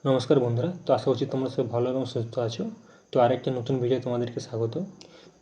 নমস্কার বন্ধুরা, তো আশা করছি তোমরা সব ভালো এবং সুস্থ আছো। তো আরেকটা নতুন ভিডিও তোমাদেরকে স্বাগত।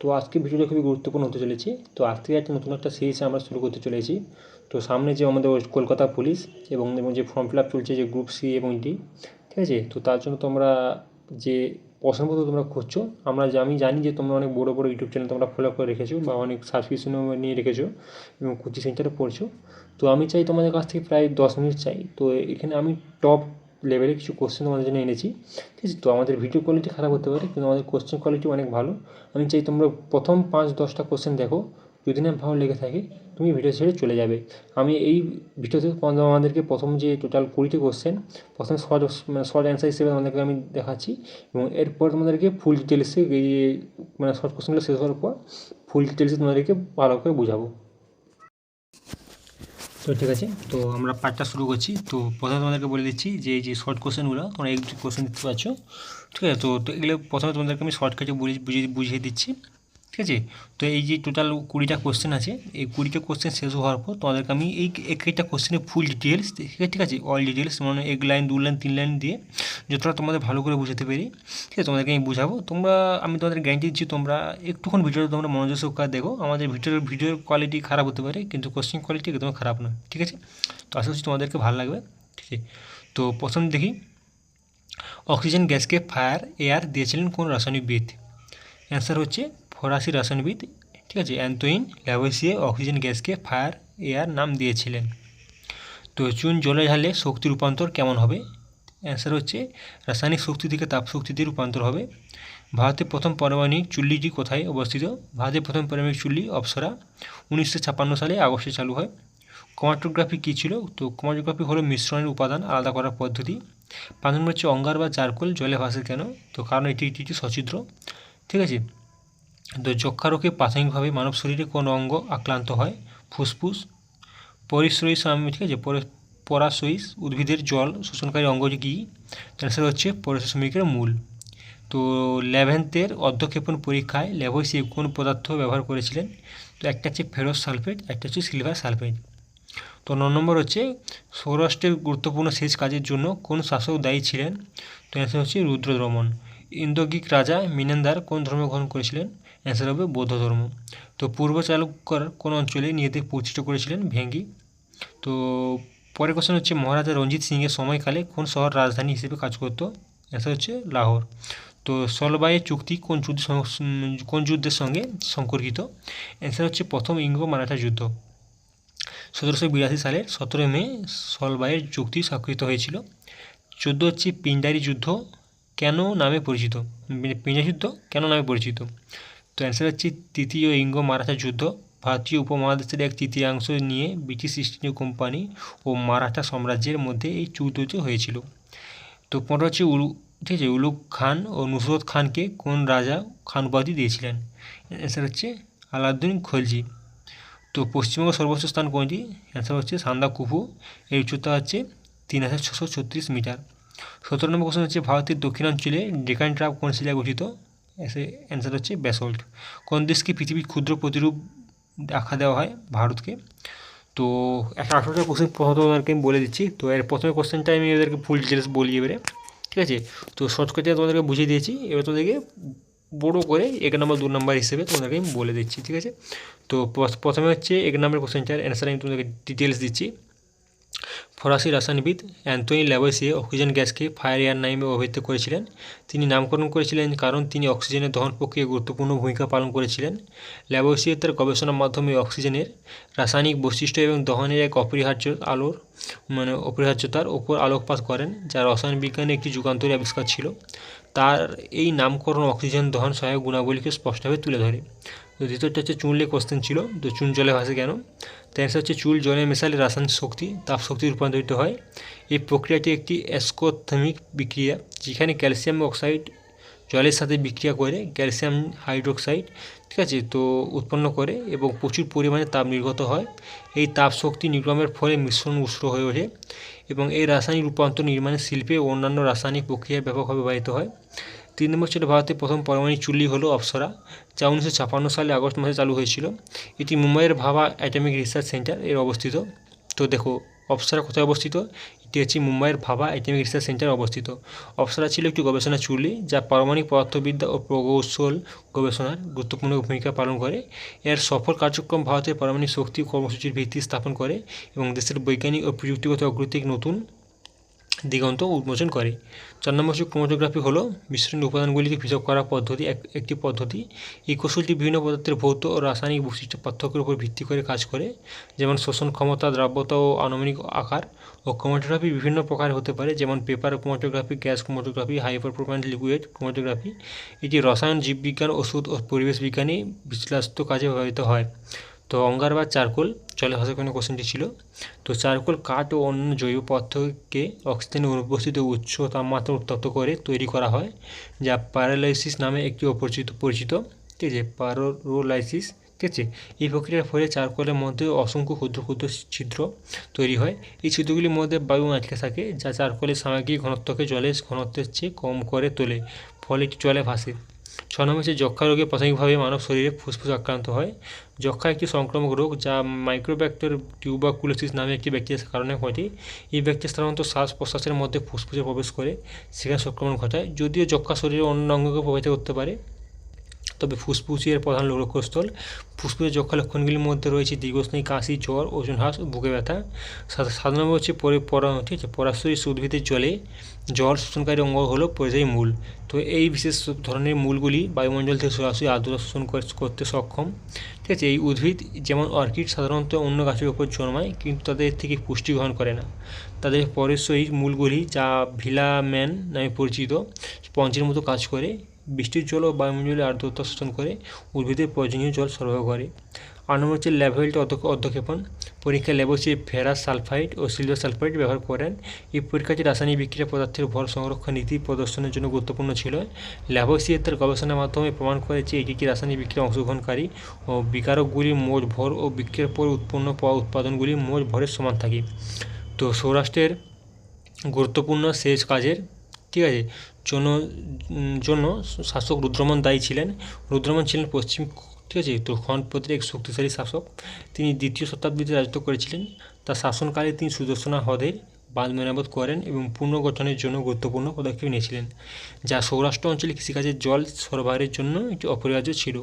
তো আজকে ভিডিওটা খুবই গুরুত্বপূর্ণ হতে চলেছে। তো আজ থেকে একটা নতুন একটা সিরিজ আমরা শুরু করতে চলেছি। তো সামনে যে আমাদের কলকাতা পুলিশ এবং যে ফর্ম ফিল আপ চলছে, যে গ্রুপ সি এবং ডি, ঠিক আছে। তো তার জন্য তোমরা যে প্রশ্নপত্র তোমরা খুঁজছো, আমি জানি যে তোমরা অনেক বড় বড় ইউটিউব চ্যানেল তোমরা ফলো করে রেখেছো বা অনেক সাবস্ক্রিপশনও নিয়ে রেখেছো এবং কোচিং সেন্টারে পড়ছো। তো আমি চাই তোমাদের কাছ থেকে প্রায় 10 মিনিট চাই। তো এখানে আমি টপ লেভেলে কিছু কোশ্চেন তোমাদের জন্য এনেছি, ঠিক আছে। তো আমাদের ভিডিও কোয়ালিটি খারাপ হতে পারে, কিন্তু আমাদের কোশ্চেন কোয়ালিটি অনেক ভালো। আমি চাই তোমরা প্রথম 5-10টা কোশ্চেন দেখো, যদি না ভালো লেগে থাকে তুমি ভিডিও ছেড়ে চলে যাবে। আমি এই ভিডিওতে আমাদেরকে প্রথম যে টোটাল 20টি কোশ্চেন প্রথমে শর্ট অ্যান্সার হিসেবে আমাদেরকে আমি দেখাচ্ছি, এবং এরপর তোমাদেরকে ফুল ডিটেলসে এই শর্ট কোশ্চেনগুলো শেষ হওয়ার পর ফুল ডিটেলসে তোমাদেরকে ভালো করে বোঝাবো। তো ঠিক আছে, তো আমরা পার্টটা শুরু করছি। তো প্রথমে তোমাদেরকে বলে দিচ্ছি যে এই যে শর্ট কোশ্চেনগুলো তোমরা এই কোশ্চেন দিতে পারছো, ঠিক আছে। তো এগুলো প্রথমে তোমাদেরকে আমি শর্টকাটে বুঝিয়ে দিচ্ছি, ঠিক আছে। তো এই যে টোটাল 20টা কোশ্চেন আছে, এই 20টা কোশ্চেন শেষ হওয়ার পর তোমাদেরকে আমি এই একটা কোশ্চেনের ফুল ডিটেলস, ঠিক আছে, অল ডিটেলস, মানে 1 লাইন 2 লাইন 3 লাইন দিয়ে যতটা তোমাদের ভালো করে বুঝাতে পারি, ঠিক আছে, তোমাদেরকে আমি বুঝাবো। আমি তোমাদের গ্যারান্টি দিচ্ছি তোমরা একটুক্ষণ ভিডিওটা তোমরা মনোযোগ সহকারে দেখো। আমাদের ভিডিওর কোয়ালিটি খারাপ হতে পারে, কিন্তু কোশ্চেন কোয়ালিটি একদম খারাপ নয়, ঠিক আছে। তো আশা করছি তোমাদেরকে ভালো লাগবে, ঠিক আছে। তো প্রথম দেখি, অক্সিজেন গ্যাসকে ফায়ার এয়ার দিয়েছিলেন কোন রাসায়নিকবিদ? অ্যান্সার হচ্ছে ফরাসি রাসায়নিকবিদ, ঠিক আছে, অ্যান্তোইন ল্যাভোইসিয়ে অক্সিজেন গ্যাসকে ফায়ার এয়ার নাম দিয়েছিলেন। তো চুন জলে ঢাললে শক্তি রূপান্তর কেমন হবে? অ্যান্সার হচ্ছে রাসায়নিক শক্তি থেকে তাপ শক্তিতে রূপান্তর হবে। ভারতের প্রথম পারমাণবিক চুল্লিটি কোথায় অবস্থিত? ভারতের প্রথম পারমাণবিক চুল্লি অপ্সরা 1956 সালে আগস্টে চালু হয়। ক্রোমাটোগ্রাফি কী ছিল? তো ক্রোমাটোগ্রাফি হলো মিশ্রণের উপাদান আলাদা করার পদ্ধতি। 5 নম্বর হচ্ছে অঙ্গার বা চারকোল জলে ভাসে কেন? তো কারণ এটি একটি সচিত্র, ঠিক আছে। তো যক্ষা রোগে প্রাথমিকভাবে মানব শরীরে কোন অঙ্গ আক্রান্ত হয়? ফুসফুস। পরিশ্রয়ী, ঠিক আছে, পরাশয়ী উদ্ভিদের জল শোষণকারী অঙ্গটি কী? অ্যান্সার হচ্ছে পরিশ্রমিকের মূল। তো ল্যাভেন্থের অর্ধক্ষেপণ পরীক্ষায় ল্যাভোইসিয়ে কোন পদার্থ ব্যবহার করেছিলেন? তো একটা হচ্ছে ফেরস সালফেট, একটা হচ্ছে সিলভার সালফেট। তো 9 নম্বর হচ্ছে সৌরাষ্ট্রের গুরুত্বপূর্ণ সেচ কাজের জন্য কোন শাসক দায়ী ছিলেন? তো অ্যান্সার হচ্ছে রুদ্রদমন। ইন্দোগ্রীক রাজা মিনান্দার কোন ধর্ম গ্রহণ করেছিলেন? অ্যান্সার হবে বৌদ্ধ ধর্ম। তো পূর্ব চালুক্যর কোন অঞ্চলে নিজেদের প্রতিষ্ঠিত করেছিলেন? ভেঙ্গি। তো পরের কোশ্চেন হচ্ছে মহারাজা রঞ্জিত সিংয়ের সময়কালে কোন শহর রাজধানী হিসেবে কাজ করতো? অ্যান্সার হচ্ছে লাহোর। তো সলবাইয়ের চুক্তি কোন যুদ্ধের সঙ্গে সম্পর্কিত? অ্যান্সার হচ্ছে প্রথম ইঙ্গ মারাঠা যুদ্ধ। 1782 সালের 17 মে সলবাইয়ের চুক্তি স্বাক্ষরিত হয়েছিল। 14 হচ্ছে পিণ্ডারি যুদ্ধ কেন নামে পরিচিত? পিণ্ডারি যুদ্ধ কেন নামে পরিচিত? তো অ্যান্সার হচ্ছে তৃতীয় ইঙ্গ মারাঠা যুদ্ধ ভারতীয় উপমহাদেশের এক তৃতীয়াংশ নিয়ে ব্রিটিশ ইস্ট ইন্ডিয়া কোম্পানি ও মারাঠা সাম্রাজ্যের মধ্যে এই চুক্তিটি হয়েছিল। তো 15 হচ্ছে ঠিক আছে, উলুগ খান ও নুসরত খানকে কোন রাজা খান উপাধি দিয়েছিলেন? অ্যান্সার হচ্ছে আলাউদ্দিন খলজি। তো পশ্চিমবঙ্গের সর্বোচ্চ স্থান কোনটি? অ্যান্সার হচ্ছে সান্দাকুফু, এর উচ্চতা হচ্ছে 3636 মিটার। 17 নম্বর কোশ্চেন হচ্ছে ভারতের দক্ষিণাঞ্চলে ডেকান ট্রাপ কোন শিলায় গঠিত? অ্যান্সার হচ্ছে ব্যাসল্ট। কোন দেশকে পৃথিবীর ক্ষুদ্র প্রতিরূপ আখ্যা দেওয়া হয়? ভারতকে। তো 18টা কোশ্চেন প্রথমে আমি বলে দিচ্ছি। তো এর প্রথমে কোশ্চেনটা আমি এদেরকে ফুল ডিটেলস বলি এবারে, ঠিক আছে। তো শর্টকাটে তোমাদেরকে বুঝিয়ে দিয়েছি, এবার তোমাদেরকে বড় করে 1 নম্বর 2 নম্বর হিসেবে তোমাদেরকে আমি বলে দিচ্ছি, ঠিক আছে। তো প্রথমে হচ্ছে 1 নম্বর কোশ্চেনটার অ্যান্সার আমি তোমাদেরকে ডিটেলস দিচ্ছি। ফরাসি রাসায়নিকবিদ অ্যান্তোইন ল্যাভোইসিয়ে অক্সিজেন গ্যাসকে ফায়ার এয়ার নামে অভিহিত করেছিলেন। তিনি নামকরণ করেছিলেন কারণ তিনি অক্সিজেনের দহন প্রক্রিয়ায় গুরুত্বপূর্ণ ভূমিকা পালন করেছিলেন। ল্যাভোইসিয়ে তার গবেষণার মাধ্যমে অক্সিজেনের রাসায়নিক বৈশিষ্ট্য এবং দহনের এক অপরিহার্যতার ওপর আলোকপাত করেন, যা রসায়ন বিজ্ঞানে একটি যুগান্তরী আবিষ্কার ছিল। তার এই নামকরণ অক্সিজেন দহন সহায়ক গুণাবলীকে স্পষ্টভাবে তুলে ধরে। তো দ্বিতীয়টা হচ্ছে চুন নিয়ে কোশ্চেন ছিল। তো চুন জলে ভাসে কেন? তার অ্যান্সার হচ্ছে চুল জলে মেশালে রাসায়নিক শক্তি তাপ শক্তি রূপান্তরিত হয়। এই প্রক্রিয়াটি একটি অ্যাসকোথেমিক বিক্রিয়া, যেখানে ক্যালসিয়াম অক্সাইড জলের সাথে বিক্রিয়া করে ক্যালসিয়াম হাইড্রোক্সাইড, ঠিক আছে, তো উৎপন্ন করে এবং প্রচুর পরিমাণে তাপ নির্গত হয়। এই তাপ শক্তি নির্গমের ফলে মিশ্রণ উষ্ণ হয়ে ওঠে এবং এই রাসায়নিক রূপান্তর নির্মাণের শিল্পে ও অন্যান্য রাসায়নিক প্রক্রিয়ায় ব্যাপকভাবে ব্যবহৃত হয়। 3 নম্বর ছিল ভারতের প্রথম পারমাণবিক চুল্লি হলো অপ্সরা, যা 1956 সালে আগস্ট মাসে চালু হয়েছিল। এটি মুম্বাইয়ের ভাভা অ্যাটমিক রিসার্চ সেন্টার এর অবস্থিত। তো দেখো, অপ্সরা কোথায় অবস্থিত? এটি হচ্ছে মুম্বাইয়ের ভাভা অ্যাটমিক রিসার্চ সেন্টারে অবস্থিত। অপ্সরা ছিল একটি গবেষণা চুল্লি যা পারমাণবিক পদার্থবিদ্যা ও প্রকৌশল গবেষণার গুরুত্বপূর্ণ ভূমিকা পালন করে। এর সফল কার্যক্রম ভারতের পারমাণবিক শক্তি কর্মসূচির ভিত্তি স্থাপন করে এবং দেশের বৈজ্ঞানিক ও প্রযুক্তিগত অগ্রগতির নতুন দিগন্ত উন্মোচন করে। 4 নম্বর হচ্ছে ক্রোমাটোগ্রাফি হলো বিস্ফোরণীয় উপাদানগুলিকে পৃথক করার পদ্ধতি একটি পদ্ধতি। এই কৌশলটি বিভিন্ন পদার্থের ভৌত ও রাসায়নিক বৈশিষ্ট্য পার্থক্যের উপর ভিত্তি করে কাজ করে, যেমন শোষণ ক্ষমতা, দ্রাব্যতা ও আনুমানিক আকার। ও ক্রোমাটোগ্রাফি বিভিন্ন প্রকার হতে পারে, যেমন পেপার ক্রোমাটোগ্রাফি, গ্যাস ক্রোমাটোগ্রাফি, হাইপারপ্রোপাইন লিকুইড ক্রোমাটোগ্রাফি। এটি রসায়ন, জীববিজ্ঞান, ওষুধ ও পরিবেশ বিজ্ঞানী বিশ্লেষণ কাজে ব্যবহৃত হয়। তো অঙ্গার বা চারকোল জলের ভাষায় কোনো কোশ্চেনটি ছিল। তো চারকোল কাঠ ও অন্য জৈব পদার্থকে অক্সিজেনের অনুপস্থিত উচ্চ তাপমাত্রা উত্তপ্ত করে তৈরি করা হয়, যা পাইরোলাইসিস নামে একটি পরিচিত। ঠিক আছে, পাইরোলাইসিস। ঠিক আছে, এই প্রক্রিয়ার ফলে চারকোলের মধ্যে অসংখ্য ক্ষুদ্র ক্ষুদ্র ছিদ্র তৈরি হয়। এই ছিদ্রগুলির মধ্যে বায়ু আটকে থাকে, যা চারকোলের সামগ্রিক ঘনত্বকে জলের ঘনত্বের চেয়ে কম করে তোলে, ফলে এটি জলে ভাসে। 6 নম্বর হচ্ছে যক্ষা রোগে প্রাথমিকভাবে মানব শরীরে ফুসফুস আক্রান্ত হয়। যক্ষা একটি সংক্রামক রোগ যা মাইক্রোব্যাক্টের টিউবারকুলোসিস নামে একটি ব্যাকটেরিয়ার কারণে ঘটে। এই ব্যাকটেরিয়া সাধারণত শ্বাস প্রশ্বাসের মধ্যে ফুসফুসে প্রবেশ করে সেখানে সংক্রমণ ঘটায়। যদিও যক্ষা শরীরের অন্য অঙ্গকে প্রভাবিত করতে পারে, তবে ফুসফুসই এর প্রধান লক্ষ্যস্থল। ফুসফুসের যক্ষা লক্ষণগুলির মধ্যে রয়েছে দীর্ঘস্থায়ী কাশি, জ্বর, ওজন হ্রাস, বুকে ব্যথা। 7 নম্বর হচ্ছে ঠিক আছে, পরাশরী উদ্ভিদের জল শোষণকারী অঙ্গ হলো পরিযায়ী মূল। তো এই বিশেষ ধরনের মূলগুলি বায়ুমণ্ডল থেকে সরাসরি আর্দ্রতা শোষণ করতে সক্ষম। ঠিক আছে, এই উদ্ভিদ যেমন অর্কিড সাধারণত অন্য গাছের উপর জন্মায়, কিন্তু তাদের থেকে পুষ্টি গ্রহণ করে না। তাদের পরাশরী মূলগুলি, যা ভিলামেন নামে পরিচিত, স্পঞ্জের মতো কাজ করে। বৃষ্টির জল ও বায়ুমণ্ডলে আর্দ্রতা শোষণ করে উদ্ভিদের প্রয়োজনীয় জল সরবরাহ করে। 8 নম্বর হচ্ছে ল্যাভেলটি অধ্যক্ষেপণ। পরীক্ষায় ল্যাবরেটরি ফেরাস সালফাইড ও সিলভার সালফাইড ব্যবহার করেন। এই পরীক্ষাটি রাসায়নিক বিক্রিয়া পদার্থের ভর সংরক্ষণ নীতি প্রদর্শনের জন্য গুরুত্বপূর্ণ ছিল। ল্যাভোসিয়ে তার গবেষণার মাধ্যমে প্রমাণ করেছে এটি কি রাসায়নিক বিক্রিয়ায় অংশগ্রহণকারী ও বিকারকগুলির মোট ভর ও বিক্রিয়ার পর উৎপন্ন উৎপাদনগুলির মোট ভরের সমান থাকে। তো সৌরাষ্ট্রের গুরুত্বপূর্ণ সেচ কাজের ঠিক আছে জন্য শাসক রুদ্রমন দায়ী ছিলেন। রুদ্রমন ছিলেন পশ্চিম ঠিক আছে তো খণ্ডপতির এক শক্তিশালী শাসক। তিনি 2য় শতাব্দীতে রাজত্ব করেছিলেন। তার শাসনকালে তিনি সুদর্শনা হ্রদের বাঁধ মেরামত করেন এবং পুনর্গঠনের জন্য গুরুত্বপূর্ণ পদক্ষেপ নিয়েছিলেন, যা সৌরাষ্ট্র অঞ্চলে কৃষিকাজের জল সরবরাহের জন্য একটি অপরিহার্য ছিল।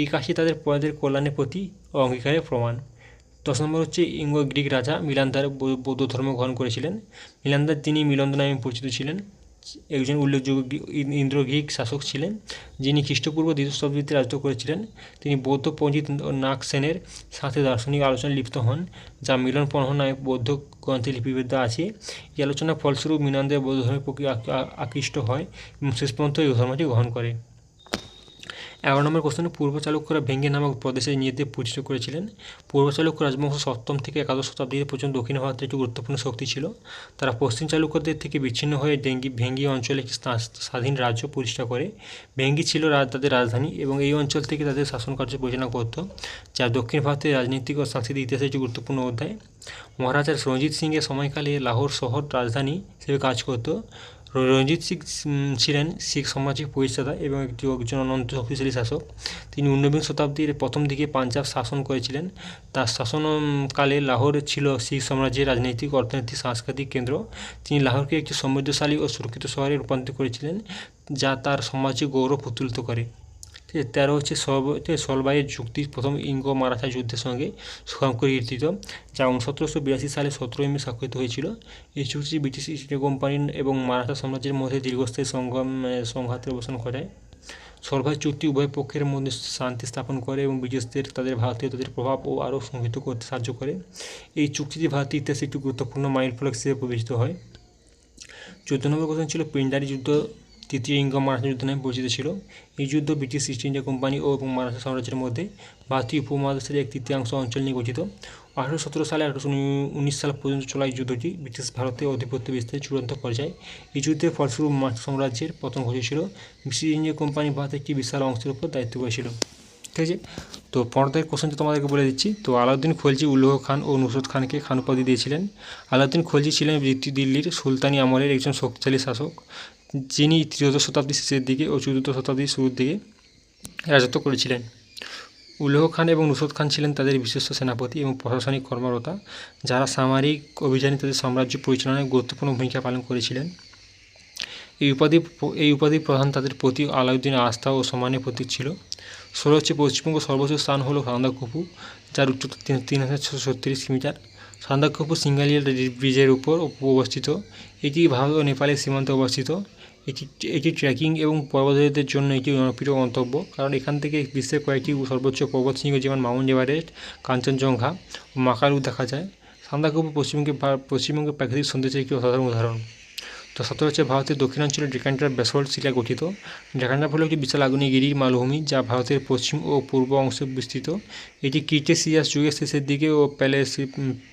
এই কাজটি তাদের প্রজাদের কল্যাণের প্রতি অঙ্গীকারের প্রমাণ। 10 নম্বর হচ্ছে গ্রিক রাজা মিলান্দার বৌদ্ধ ধর্ম গ্রহণ করেছিলেন। মিলান্দার, যিনি মিলন্দ নামে পরিচিত ছিলেন, একজন উল্লেখযোগ্য ইন্দ্র গ্রিক শাসক ছিলেন, যিনি খ্রিস্টপূর্ব 2য় শতাব্দীতে রাজত্ব করেছিলেন। তিনি বৌদ্ধ পণ্ডিত নাগসেনের সাথে দার্শনিক আলোচনায় লিপ্ত হন, যা মিলন পণ্হ নামে বৌদ্ধ গ্রন্থে লিপিবদ্ধ আছে। এই আলোচনার ফলস্বরূপ মিলান্দের বৌদ্ধ ধর্মের প্রতি আকৃষ্ট হয় এবং শেষ পর্যন্ত এই ধর্মটি গ্রহণ করে। 11 নম্বর কোশ্চেনে পূর্ব চালুক্যরা ভেঙ্গি নামক প্রদেশে নিজেদের পরিচিত করেছিলেন। পূর্ব চালুক্য রাজবংশ 7ম থেকে 11দশ শতাব্দী পর্যন্ত দক্ষিণ ভারতের একটি গুরুত্বপূর্ণ শক্তি ছিল। তারা পশ্চিম চালুক্যদের থেকে বিচ্ছিন্ন হয়ে ভেঙ্গি অঞ্চলে একটি স্বাধীন রাজ্য প্রতিষ্ঠা করে। ভেঙ্গি ছিল তাদের রাজধানী এবং এই অঞ্চল থেকে তাদের শাসনকার্য পরিচালনা করত, যা দক্ষিণ ভারতের রাজনৈতিক ও সাংস্কৃতিক ইতিহাসের একটি গুরুত্বপূর্ণ অধ্যায়। মহারাজা রঞ্জিত সিংয়ের সময়কালে লাহোর শহর রাজধানী হিসেবে কাজ করত। রঞ্জিত সিং ছিলেন শিখ সাম্রাজ্যের প্রতিষ্ঠাতা এবং একজন অনন্ত শক্তিশালী শাসক। তিনি 19বিংশ শতাব্দীর প্রথম দিকে পাঞ্জাব শাসন করেছিলেন। তার শাসনকালে লাহোর ছিল শিখ সাম্রাজ্যের রাজনৈতিক, অর্থনৈতিক, সাংস্কৃতিক কেন্দ্র। তিনি লাহোরকে একটি সমৃদ্ধশালী ও সুরক্ষিত শহরে রূপান্তরিত করেছিলেন, যা তার সাম্রাজ্যের গৌরব উত্তোলিত করে। ঠিক আছে, 13 হচ্ছে সলবাইয়ের চুক্তি, প্রথম ইঙ্গো মারাঠা যুদ্ধের সঙ্গে সংঘটিত, যা 1782 সালে 17 মে স্বাক্ষরিত হয়েছিল। এই চুক্তি ব্রিটিশ ইস্ট ইন্ডিয়া কোম্পানি এবং মারাঠা সাম্রাজ্যের মধ্যে দীর্ঘস্থায়ী সংঘাতের অবসান ঘটায়। সলবাই চুক্তি উভয় পক্ষের মধ্যে শান্তি স্থাপন করে এবং ব্রিটিশদের তাদের ভারতীয়দের প্রভাব ও আরও সংহত করতে সাহায্য করে। এই চুক্তিটি ভারতীয় ইতিহাসে একটি গুরুত্বপূর্ণ মাইলফলক হিসেবে বিবেচিত হয়। 14 নম্বর কোশ্চেন ছিল পিন্ডারি যুদ্ধ, 3য় ইঙ্গো মারাঠা যুদ্ধ নামে পরিচিত ছিল। এই যুদ্ধ ব্রিটিশ ইস্ট ইন্ডিয়া কোম্পানি এবং মারাঠা সাম্রাজ্যের মধ্যে ভারতীয় উপমহাদেশের 1/3 অঞ্চল নিয়ে গঠিত। 1817 সালে 1819 সাল পর্যন্ত চলা এই যুদ্ধটি ব্রিটিশ ভারতে আধিপত্য বিস্তারের চূড়ান্ত পর্যায়ে। এই যুদ্ধের ফলস্বরূপ মারাঠা সাম্রাজ্যের পতন ঘটেছিল। ব্রিটিশ ইন্ডিয়া কোম্পানি ভারতের একটি বিশাল অংশের উপর দায়িত্ব করেছিল। ঠিক আছে, তো পরের কোশ্চেনটা তোমাদেরকে বলে দিচ্ছি। তো আলাউদ্দিন খলজি উল্লাহ খান ও নুসরত খানকে খান উপাধি দিয়েছিলেন। আলাউদ্দিন খলজি ছিলেন দিল্লির সুলতানি আমলের একজন শক্তিশালী শাসক, যিনি 13শ শতাব্দীর শেষের দিকে ও 14শ শতাব্দীর শুরুর দিকে রাজত্ব করেছিলেন। উলহ খান এবং নুসরত খান ছিলেন তাদের বিশ্বস্ত সেনাপতি এবং প্রশাসনিক কর্মকর্তা, যারা সামরিক অভিযানে তাদের সাম্রাজ্য পরিচালনায় গুরুত্বপূর্ণ ভূমিকা পালন করেছিলেন। এই উপাধি প্রধান তাদের প্রতি আলাউদ্দিনের আস্থা ও সম্মানের প্রতীক ছিল। হচ্ছে পশ্চিমবঙ্গ সর্বোচ্চ স্থান হলো সান্দাকফু, যার উচ্চতা 3636 মিটার। সান্দাকফু সিঙ্গালিয়া ব্রিজের উপর অবস্থিত। এটি ভারত ও নেপালের সীমান্তে অবস্থিত। এটি ট্রেকিং এবং পর্বতারোহীদের জন্য একটি জনপ্রিয় গন্তব্য, কারণ এখান থেকে বিশ্বের কয়েকটি সর্বোচ্চ পর্বতশৃঙ্গ যেমন মাউন্ট এভারেস্ট, কাঞ্চনজঙ্ঘা ও মাকারু দেখা যায়। সান্দাকফু পশ্চিমবঙ্গের প্রাকৃতিক সৌন্দর্যের একটি অসাধারণ উদাহরণ। তো 17 হচ্ছে ভারতের দক্ষিণাঞ্চলে ডেকানটার ব্যাসল্ট শিলা গঠিত। ডেকানটা হলো একটি বিশাল আগ্নেয়গিরি মালভূমি, যা ভারতের পশ্চিম ও পূর্ব অংশে বিস্তৃত। এটি ক্রিটেসিয়াস যুগের শেষের দিকে ও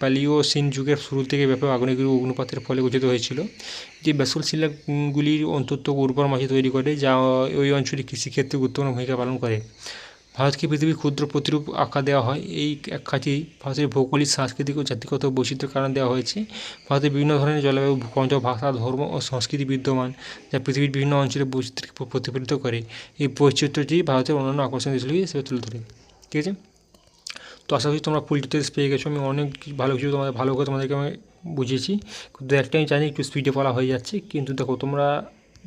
প্যালিওসিন যুগের শুরুর দিকে ব্যাপক আগ্নেয়গিরি অগ্নুপাতের ফলে গঠিত হয়েছিল। যে ব্যাসল্ট শিলাগুলির অত্যন্ত উর্বর মাটি তৈরি করে, যা ওই অঞ্চলে কৃষিক্ষেত্রে গুরুত্বপূর্ণ ভূমিকা পালন করে। ভারতকে পৃথিবীর ক্ষুদ্র প্রতিরূপ আখ্যা দেওয়া হয়। এই আখ্যাটি ভারতের ভৌগোলিক, সাংস্কৃতিক ও জাতিগত বৈচিত্র্যের কারণে দেওয়া হয়েছে। ভারতে বিভিন্ন ধরনের জলবায়ু, ভূখণ্ড, ভাষা, ধর্ম ও সংস্কৃতি বিদ্যমান, যা পৃথিবীর বিভিন্ন অঞ্চলের বৈচিত্র্যকে প্রতিফলিত করে। এই বৈচিত্র্যটি ভারতের অন্যান্য আকর্ষণীয় দিকগুলি হিসেবে তুলে ধরে। ঠিক আছে, তো আশা করি তোমরা ফুল ডিটেলস পেয়ে গেছো। আমি অনেক ভালো কিছু ভালো করে তোমাদেরকে আমি বুঝিয়েছি, কিন্তু একটা আমি জানি একটু স্পিডে বলা হয়ে যাচ্ছে। কিন্তু দেখো, তোমরা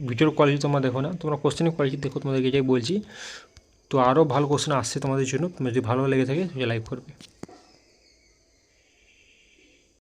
ভিডিওর কোয়ালিটি তোমরা দেখো না, তোমরা কোশ্চেনের কোয়ালিটি দেখো, তোমাদেরকে এটাই বলছি। তো আরও ভালো কোশ্চেন আসছে তোমাদের জন্য। যদি ভালো লেগে থাকে লাইক করবে।